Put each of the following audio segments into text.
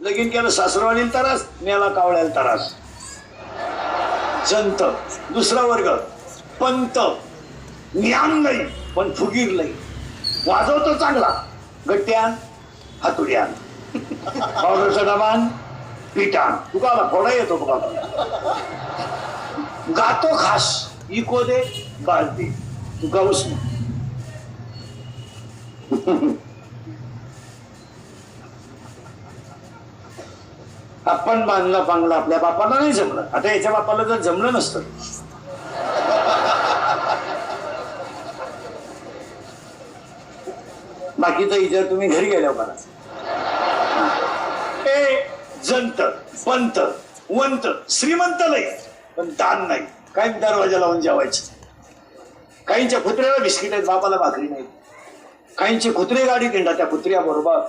लगीन केलं सासरवाडील तरास, मेला कावळ्याला तरास. संत दुसरा वर्ग, पंत ज्ञान नाही पण फुगीर नाही, वाजवतो चांगला, गट्ट्यान हातुड्यान पावडरचा डबान पिठान, तुकाला फोडा येतो बघा, गातो खास, इको दे बाज दे, तू गाऊस ना. आपण बांधला बांगला, आपल्या बापाला नाही जमलं. आता याच्या बापाला जर जमलं नसतं, बाकीचा विचार तुम्ही घरी गेल्यावर करा. जंत पंत वंत श्रीमंत नाही पण दान नाही, काय दरवाजा लावून जेवायचे. काहींच्या कुत्र्याला बिस्किट आहेत, बापाला भाकरी नाही. काहींचे कुत्रे गाडी किंडा, त्या कुत्र्या बरोबर.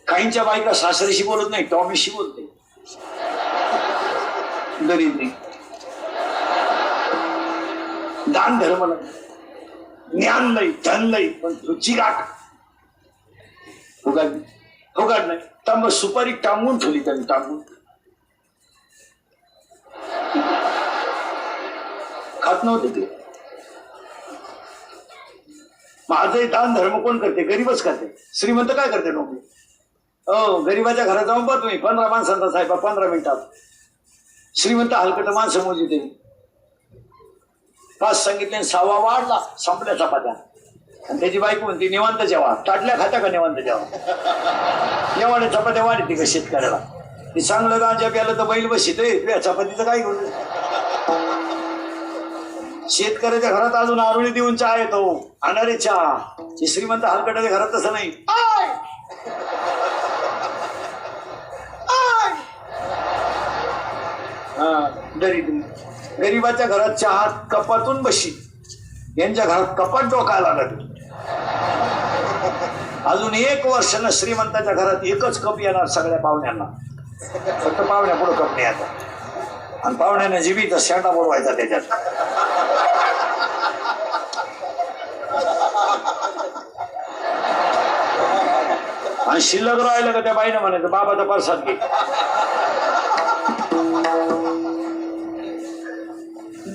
काहींच्या बायका सासरीशी बोलत नाही, टॉमीशी बोलते. दरिद्री दान धर्म नाही, ज्ञान नाही, धन नाही पण तुझी गाठ फुगाड नाही. तांब सुपारी टांगून ठेवली त्यांनी, टांगून खात नव्हते ते. माझे दान धर्म कोण करते? गरीबच करते. श्रीमंत काय करते? नोकरी. हो, गरीबाच्या घरात जाऊन पहा तुम्ही, 15 माणसांचा साहेब 15 मिनिटात. श्रीमंत हलकट माणसं मोजी, 5 सांगितले, 6वा वाढला, संपल्या चपात्या. आणि त्याची बायको म्हणते निवांत जेवा. टाटल्या खाता का निवांत जेवा? एवढ्या चपात्या वाढते का शेतकऱ्याला? ते चांगलं गांजा प्यालं तर बैल बसित, चपातीचं काय घेऊन. शेतकऱ्याच्या घरात अजून आरुळी देऊन चहा येतो, अनारे चहा. श्रीमंत हलकटाच्या घरात तसं नाही. दरिद्री गरीबाच्या घरात चहा कपातून बशी, यांच्या घरात कपाट डोकायला लागत. अजून 1 वर्षानं श्रीमंताच्या घरात एकच कप येणार सगळ्या पाहुण्यांना. फक्त पाहुण्या पुढे कप नाही आता. आणि पाहुण्याने जीबीचा शेंडा बोलवायचा त्याच्यात. आणि शिल्लक राहिलं का त्या बाईनं म्हणायचं बाबाचा प्रसाद घे.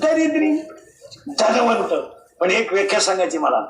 दरिद्री धनवंत. पण एक व्याख्या सांगायची मला,